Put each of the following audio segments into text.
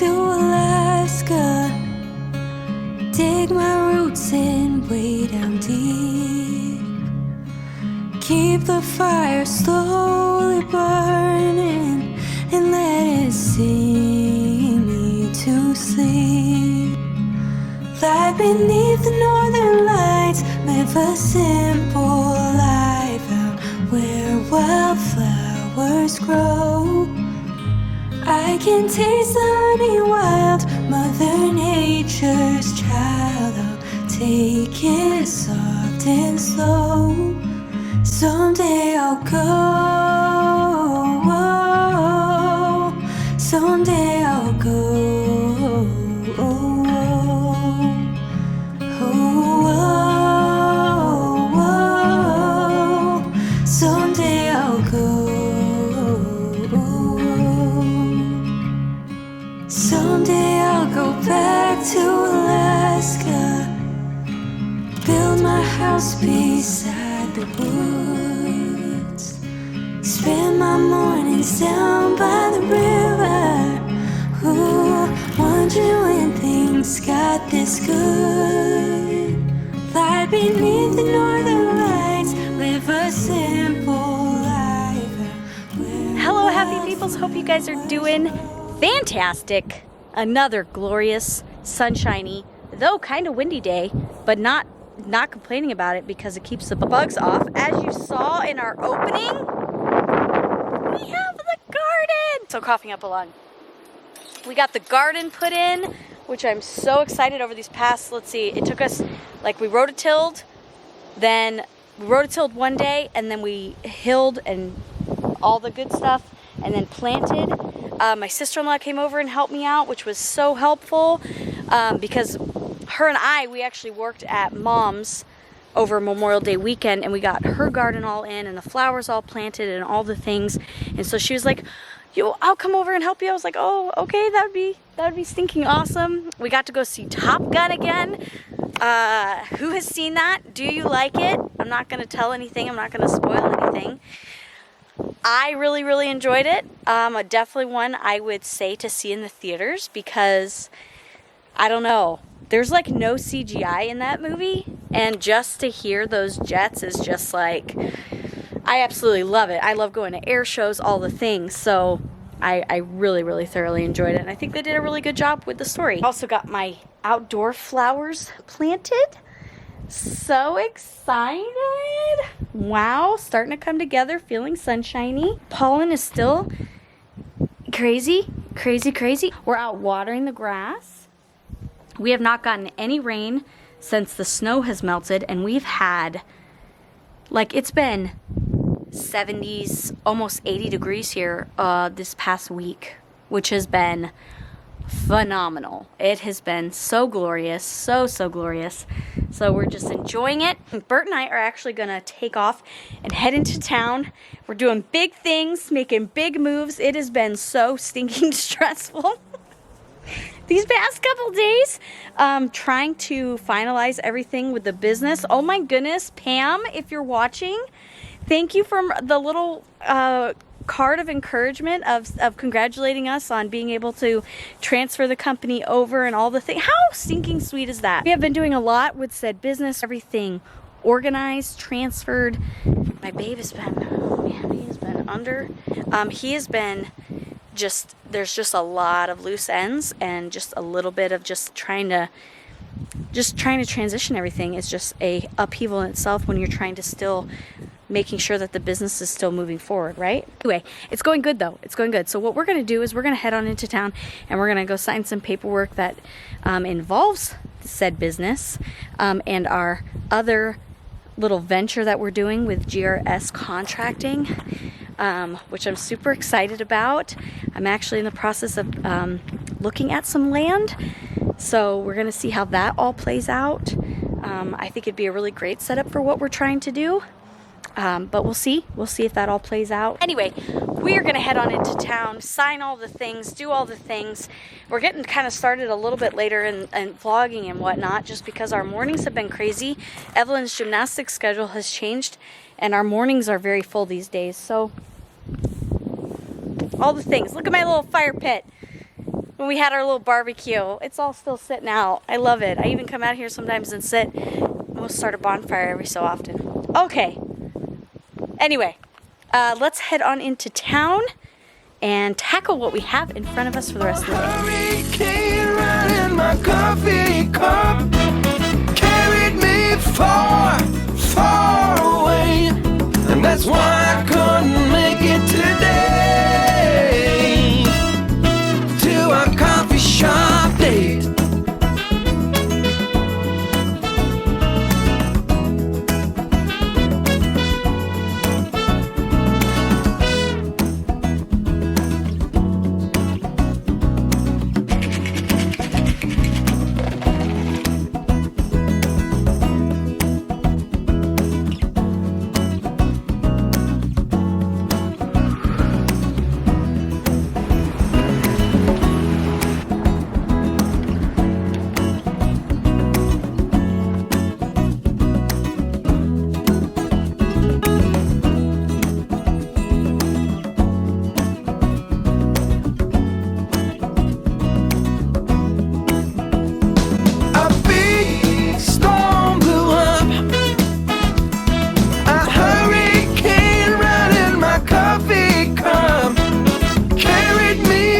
to Alaska. Dig my roots in way down deep. Keep the fire slowly burning and let it sing me to sleep. Lie beneath the northern lights, live a simple life out where wildflowers grow. I can taste the honey wild, Mother Nature's child. I'll take it soft and slow. Someday I'll go. Someday I'll go. Someday I'll go. Someday I'll go back to Alaska. Build my house beside the woods. Spend my mornings down by the river. Ooh, wondering when things got this good. Lie beneath the northern lights, live a simple life. Hello, happy peoples. Hope you guys are doing fantastic. Another glorious, sunshiny, though kind of windy day, but not complaining about it because it keeps the bugs off. As you saw in our opening, we have the garden. So coughing up a lung. We got the garden put in, which I'm so excited over these past, let's see, it took us, like we rototilled, then we rototilled one day, and then we hilled and all the good stuff, and then planted. My sister-in-law came over and helped me out, which was so helpful because her and we actually worked at Mom's over Memorial Day weekend, and we got her garden all in and the flowers all planted and all the things. And so she was like, I'll come over and help you. I was like, oh, okay, that would be stinking awesome. We got to go see Top Gun again. Who has seen that? Do you like it? I'm not going to tell anything. I'm not going to spoil anything. I really, really enjoyed it. Definitely one I would say to see in the theaters because, I don't know, there's like no CGI in that movie, and just to hear those jets is just like, I absolutely love it. I love going to air shows, all the things, so I really, really thoroughly enjoyed it, and I think they did a really good job with the story. Also got my outdoor flowers planted. So excited. Wow, starting to come together, feeling sunshiny. Pollen is still crazy. We're out watering the grass. We have not gotten any rain since the snow has melted, and we've had, like, it's been 70s, almost 80 degrees here this past week, which has been phenomenal. It has been so glorious, so glorious. So we're just enjoying it. Bert and I are actually gonna take off and head into town. We're doing big things, making big moves. It has been so stinking stressful these past couple days, trying to finalize everything with the business. Oh my goodness, Pam, if you're watching, thank you for the little card of encouragement of congratulating us on being able to transfer the company over and all the things. How stinking sweet is that? We have been doing a lot with said business, everything organized, transferred. My babe has been, oh man, he has been under. He has been just, there's just a lot of loose ends and just a little bit of just trying to transition everything is just a upheaval in itself when you're trying to still making sure that the business is still moving forward, right? Anyway, it's going good though. It's going good. So what we're going to do is we're going to head on into town and we're going to go sign some paperwork that involves said business and our other little venture that we're doing with GRS Contracting, which I'm super excited about. I'm actually in the process of looking at some land. So we're going to see how that all plays out. I think it'd be a really great setup for what we're trying to do. But we'll see if that all plays out. Anyway, we're gonna head on into town, sign all the things, do all the things. We're getting kind of started a little bit later in vlogging and whatnot, just because our mornings have been crazy. Evelyn's gymnastics schedule has changed and our mornings are very full these days. So all the things. Look at my little fire pit. when we had our little barbecue. It's all still sitting out. I love it. I even come out here sometimes and sit. We'll start a bonfire every so often. Okay. Anyway, let's head on into town and tackle what we have in front of us for the rest of the day. Hurricane running my coffee cup carried me far, far away, and that's why I couldn't make it today to our coffee shop date.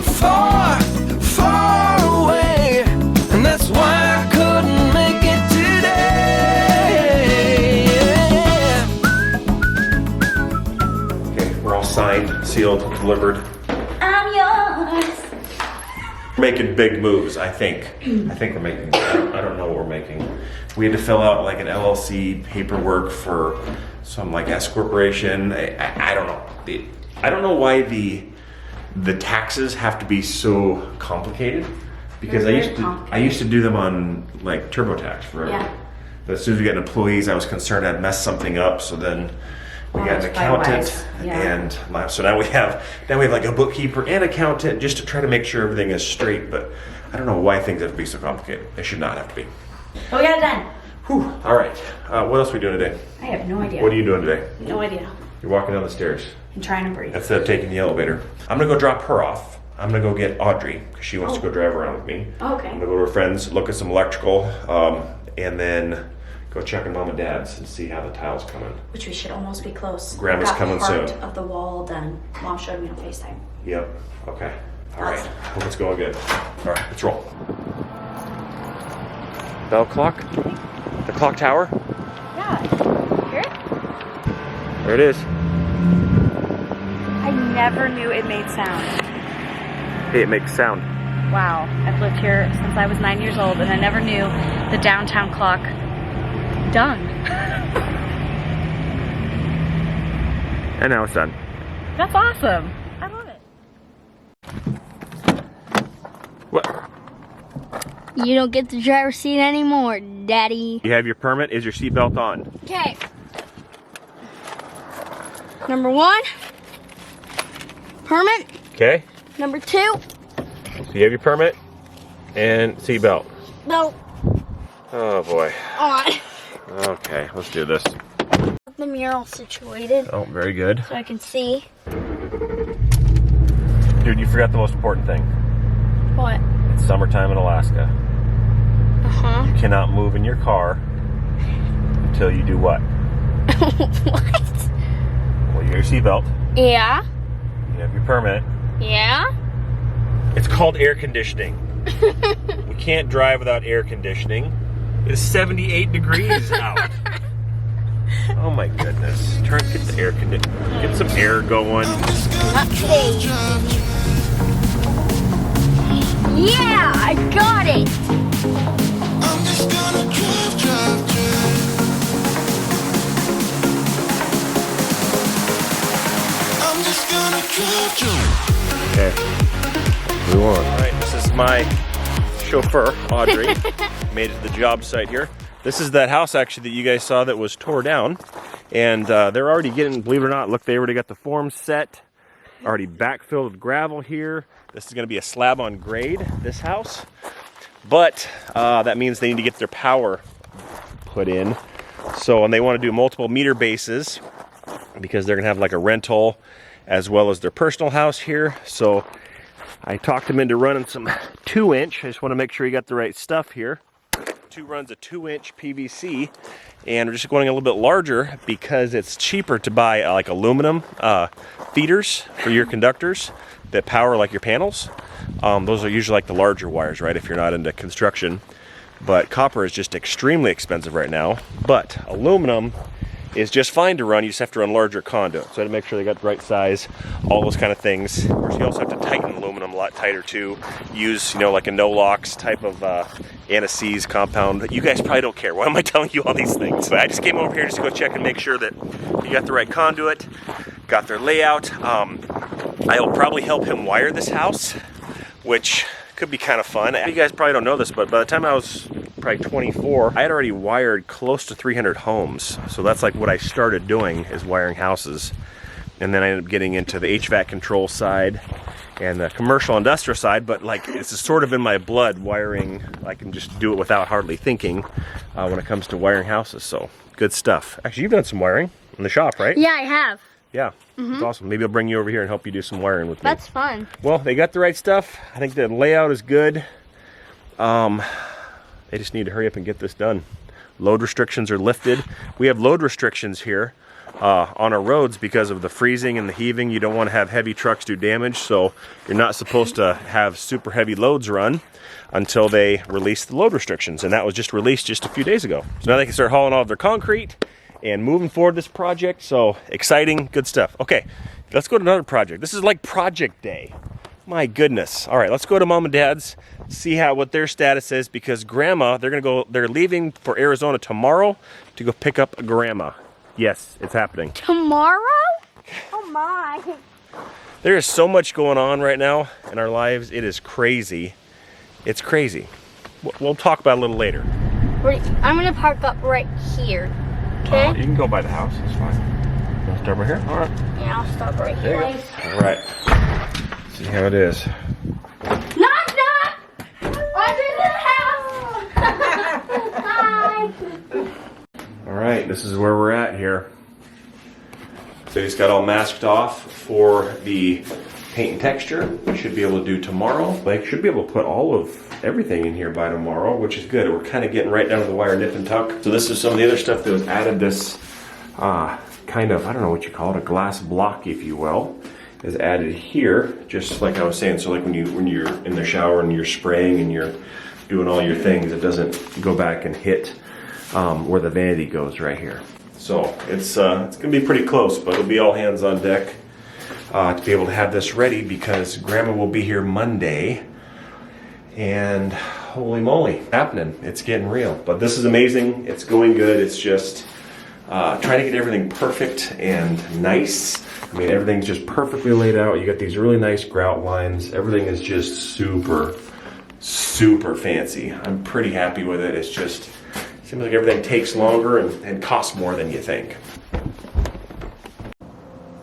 Far, far away, and that's why I couldn't make it today. Okay, we're all signed, sealed, delivered. I'm yours. We're making big moves, I think. I think we're making, I don't know what we're making. We had to fill out like an LLC paperwork for some like S corporation. I don't know. I don't know why the taxes have to be so complicated, because I used to do them on like TurboTax forever. Yeah. But as soon as we got employees, I was concerned I'd mess something up. So then we got an accountant, and so now we have like a bookkeeper and accountant just to try to make sure everything is straight. But I don't know why things have to be so complicated. They should not have to be. But we got it done. Whew. All right. What else are we doing today? I have no idea. What are you doing today? No idea. You're walking down the stairs. I'm trying to breathe. Instead of taking the elevator. I'm gonna go drop her off. I'm gonna go get Audrey, because she wants to go drive around with me. Okay. I'm gonna go to her friends, look at some electrical, and then go check on Mom and Dad's and see how the tile's coming. Which we should almost be close. Grandma's coming soon. Part of the wall done. Mom showed me on FaceTime. Yep, okay. All right, hope it's going good. All right, let's roll. Bell clock? The clock tower? Yeah. Hear it? There it is. I never knew it made sound. Hey, it makes sound. Wow. I've lived here since I was 9 years old, and I never knew the downtown clock done. And now it's done. That's awesome. I love it. What? You don't get the driver's seat anymore, Daddy. You have your permit? Is your seatbelt on? Okay. Number 1, permit. Okay. Number 2, So you have your permit and seatbelt. no, Oh boy. on. Okay, let's do this. The mural situated Oh, very good. so I can see. Dude, you forgot the most important thing. What? It's summertime in Alaska. Uh-huh. You cannot move in your car until you do what? What? Well, you have your seatbelt. Yeah. You have your permit. Yeah. It's called air conditioning. We can't drive without air conditioning. It is 78 degrees out. Oh my goodness. Get the air conditioning. Get some air going. Not today. Yeah, I got it. I'm just gonna drive. I'm just gonna drive. Okay. We won. All right, this is my chauffeur, Audrey. Made it to the job site here. This is that house actually that you guys saw that was tore down. And they're already getting, believe it or not, look, they already got the forms set. Already backfilled with gravel here. This is gonna be a slab on grade, this house. But that means they need to get their power put in. So, and they wanna do multiple meter bases because they're gonna have like a rental as well as their personal house here. So I talked him into running some 2-inch. I just want to make sure he got the right stuff here. 2 runs a 2-inch PVC, and we're just going a little bit larger because it's cheaper to buy like aluminum feeders for your conductors that power like your panels. Those are usually like the larger wires, right, if you're not into construction. But copper is just extremely expensive right now. But aluminum is just fine to run. You just have to run larger conduit. So I had to make sure they got the right size, all those kind of things. Of course, you also have to tighten aluminum a lot tighter too. Use, you know, like a no-locks type of anti-seize compound. You guys probably don't care. Why am I telling you all these things? But I just came over here just to go check and make sure that you got the right conduit, got their layout. I'll probably help him wire this house, which could be kind of fun. You guys probably don't know this, but by the time I was probably 24, I had already wired close to 300 homes. So that's like what I started doing, is wiring houses. And then I ended up getting into the HVAC control side and the commercial industrial side, but like it's sort of in my blood, wiring. I can just do it without hardly thinking when it comes to wiring houses. So good stuff. Actually, you've done some wiring in the shop, right? Yeah, I have. Yeah, It's awesome. Maybe I'll bring you over here and help you do some wiring with me. That's fun. Well, they got the right stuff. I think the layout is good. They just need to hurry up and get this done. Load restrictions are lifted. We have load restrictions here on our roads because of the freezing and the heaving. You don't want to have heavy trucks do damage, so you're not supposed to have super heavy loads run until they release the load restrictions. And that was just released just a few days ago. So now they can start hauling all of their concrete and moving forward this project. So exciting, good stuff. Okay, let's go to another project. This is like project day. My goodness. All right, let's go to Mom and Dad's, see what their status is, because Grandma, they're leaving for Arizona tomorrow to go pick up Grandma. Yes, it's happening. Tomorrow? Oh my. There is so much going on right now in our lives. It is crazy. It's crazy. We'll talk about it a little later. I'm gonna park up right here. Okay? You can go by the house, it's fine. You want to start right here? All right. Yeah, I'll stop right There here. you go. All right. See how it is. Knock, knock! Under the house! Hi! All right, this is where we're at here. So he's got all masked off for the paint and texture. We should be able to do tomorrow. Like, should be able to put all of everything in here by tomorrow, which is good. We're kind of getting right down to the wire nip and tuck. So this is some of the other stuff that was added. This kind of, I don't know what you call it, a glass block, if you will, is added here, just like I was saying. So like when you're in the shower and you're spraying and you're doing all your things, it doesn't go back and hit where the vanity goes right here. So it's gonna be pretty close, but it'll be all hands on deck to be able to have this ready, because Grandma will be here Monday. And holy moly, happening. It's getting real. But this is amazing. It's going good. It's just trying to get everything perfect and nice. I mean, everything's just perfectly laid out. You got these really nice grout lines. Everything is just super, super fancy. I'm pretty happy with it. It's just, seems like everything takes longer and costs more than you think.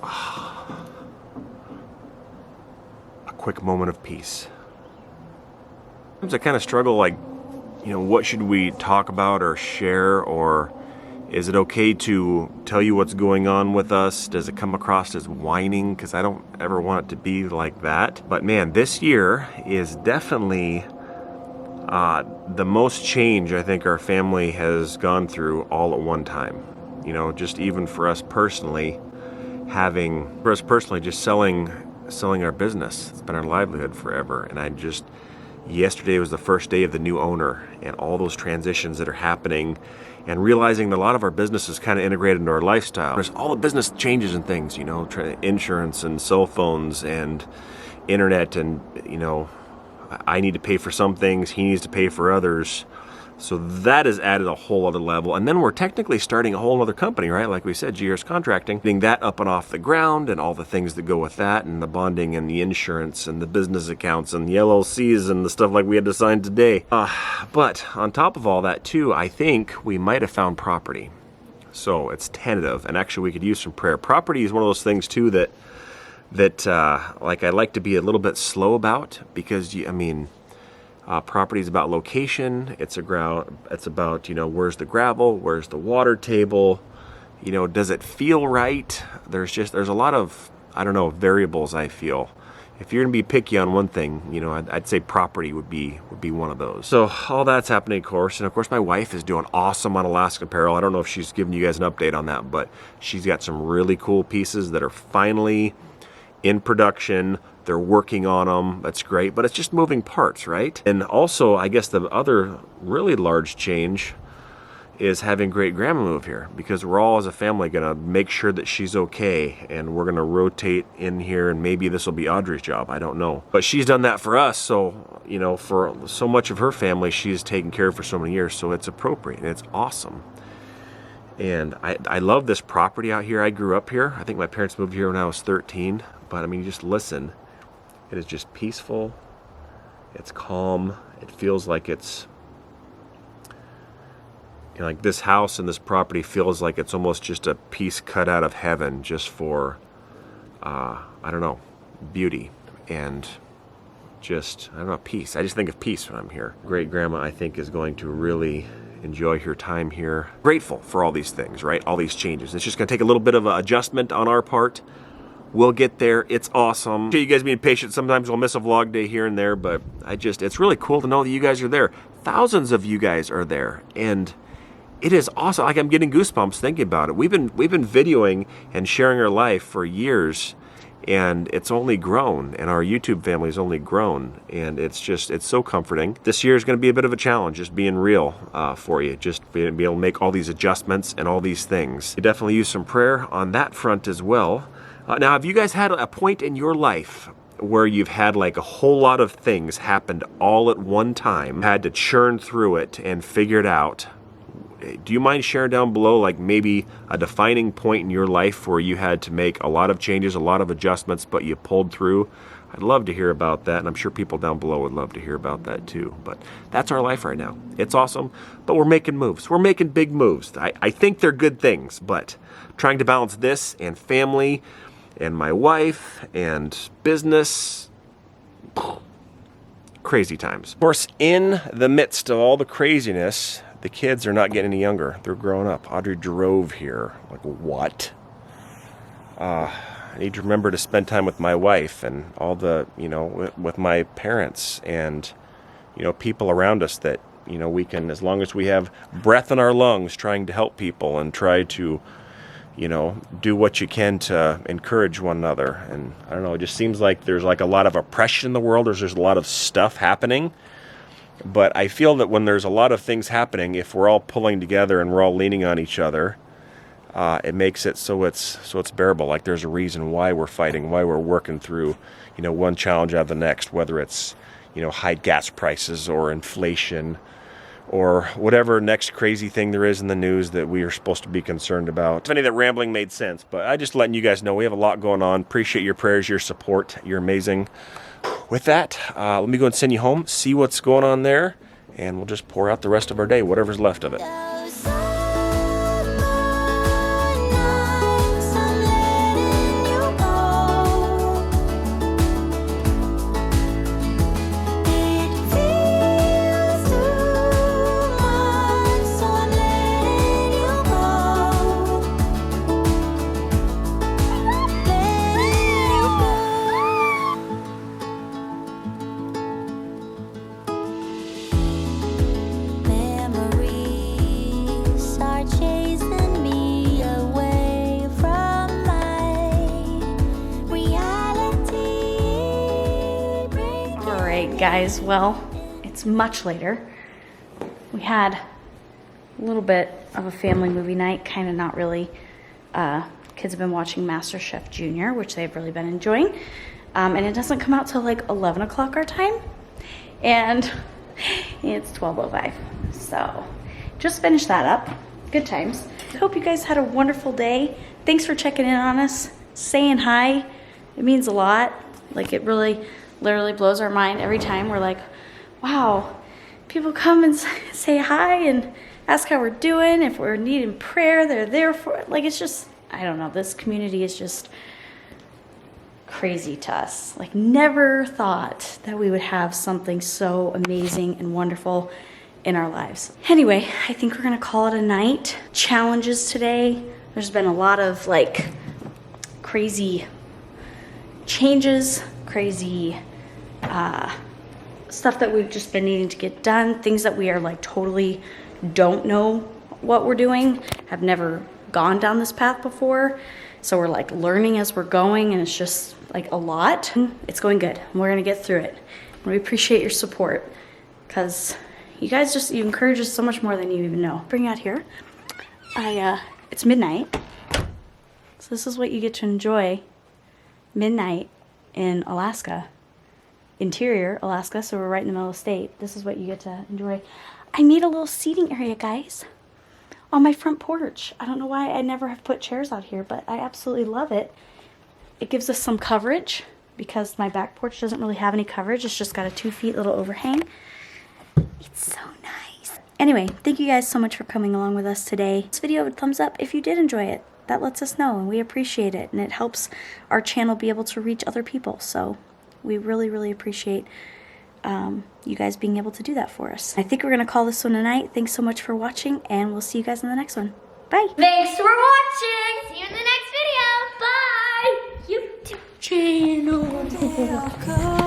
A quick moment of peace. Sometimes I kind of struggle, like, you know, what should we talk about or share, or is it okay to tell you what's going on with us? Does it come across as whining? Because I don't ever want it to be like that. But man, this year is definitely the most change I think our family has gone through all at one time. You know, just even for us personally, just selling our business. It's been our livelihood forever. And yesterday was the first day of the new owner and all those transitions that are happening, and realizing that a lot of our business is kind of integrated into our lifestyle. There's all the business changes and things, you know, insurance and cell phones and internet, and, you know, I need to pay for some things, he needs to pay for others. So that has added a whole other level. And then we're technically starting a whole other company, right? Like we said, GR's Contracting, getting that up and off the ground and all the things that go with that, and the bonding and the insurance and the business accounts and the LLCs and the stuff like we had to sign today. But on top of all that too, I think we might have found property. So it's tentative, and actually we could use some prayer. Property is one of those things too that like I like to be a little bit slow about, because property is about location. It's about, you know, where's the gravel, where's the water table, you know, does it feel right? There's a lot of, I don't know, variables I feel if you're gonna be picky on one thing, you know, I'd say property would be one of those. So all that's happening, of course, and of course my wife is doing awesome on Alaskan Apparel. I don't know if she's giving you guys an update on that, but she's got some really cool pieces that are finally in production. They're working on them. That's great, but it's just moving parts, right? And also, I guess the other really large change is having great grandma move here, because we're all as a family gonna make sure that she's okay, and we're gonna rotate in here, and maybe this will be Audrey's job, I don't know. But she's done that for us, so, you know, for so much of her family she's taken care of for so many years, so it's appropriate and it's awesome. And I love this property out here. I grew up here. I think my parents moved here when I was 13, but I mean, you just listen. It is just peaceful, it's calm, it feels like it's, you know, like this house and this property feels like it's almost just a piece cut out of heaven just for, I don't know, beauty and just, I don't know, peace. I just think of peace when I'm here. Great grandma, I think, is going to really enjoy her time here. Grateful for all these things, right? All these changes. It's just gonna take a little bit of an adjustment on our part. We'll get there. It's awesome. You guys being patient. Sometimes we'll miss a vlog day here and there, but it's really cool to know that you guys are there. Thousands of you guys are there, and it is awesome. Like, I'm getting goosebumps thinking about it. We've been videoing and sharing our life for years, and it's only grown, and our YouTube family's only grown, and it's so comforting. This year is going to be a bit of a challenge, just being real for you, just being able to make all these adjustments and all these things. You definitely use some prayer on that front as well. Now, have you guys had a point in your life where you've had like a whole lot of things happened all at one time, had to churn through it and figure it out? Do you mind sharing down below, like, maybe a defining point in your life where you had to make a lot of changes, a lot of adjustments, but you pulled through? I'd love to hear about that, and I'm sure people down below would love to hear about that too. But that's our life right now. It's awesome, but we're making moves. We're making big moves. I think they're good things, but trying to balance this and family and my wife and business, crazy times. Of course, in the midst of all the craziness, the kids are not getting any younger. They're growing up. Audrey drove here. Like, what? I need to remember to spend time with my wife and all the, you know, with my parents and, you know, people around us that, you know, we can, as long as we have breath in our lungs, trying to help people and try to, you know, do what you can to encourage one another. And I don't know, it just seems like there's like a lot of oppression in the world. There's a lot of stuff happening. But I feel that when there's a lot of things happening, if we're all pulling together and we're all leaning on each other, it makes it so it's bearable. Like, there's a reason why we're fighting, why we're working through, you know, one challenge out of the next, whether it's, you know, high gas prices or inflation or whatever next crazy thing there is in the news that we are supposed to be concerned about. If any of that rambling made sense, but I just letting you guys know we have a lot going on. Appreciate your prayers, your support. You're amazing. With that, let me go and send you home, see what's going on there, and we'll just pour out the rest of our day, whatever's left of it. Guys, well, it's much later. We had a little bit of a family movie night, kind of not really. Kids have been watching MasterChef Junior, which they've really been enjoying. And it doesn't come out till like 11 o'clock our time. And it's 12:05. So just finished that up. Good times. Hope you guys had a wonderful day. Thanks for checking in on us, saying hi. It means a lot. Like, it really literally blows our mind every time. We're like, wow, people come and say hi and ask how we're doing. If we're needing prayer, they're there for it. Like, it's just, I don't know, this community is just crazy to us. Like, never thought that we would have something so amazing and wonderful in our lives. Anyway, I think we're gonna call it a night. Challenges today. There's been a lot of like crazy changes crazy stuff that we've just been needing to get done, things that we are like totally don't know what we're doing, have never gone down this path before. So we're like learning as we're going, and it's just like a lot. It's going good. We're gonna get through it. And we appreciate your support because you guys you encourage us so much more than you even know. Bring it out here. It's midnight. So this is what you get to enjoy midnight in Alaska. Interior Alaska, so we're right in the middle of the state. This is what you get to enjoy. I made a little seating area, guys, on my front porch. I don't know why I never have put chairs out here, but I absolutely love it. It gives us some coverage because my back porch doesn't really have any coverage. It's just got a 2 feet little overhang. It's so nice. Anyway, thank you guys so much for coming along with us today. This video, a thumbs up if you did enjoy it. That lets us know, and we appreciate it, and it helps our channel be able to reach other people. So we really, really appreciate you guys being able to do that for us. I think we're going to call this one a night. Thanks so much for watching, and we'll see you guys in the next one. Bye. Thanks for watching. See you in the next video. Bye. YouTube channel. Someday I'll go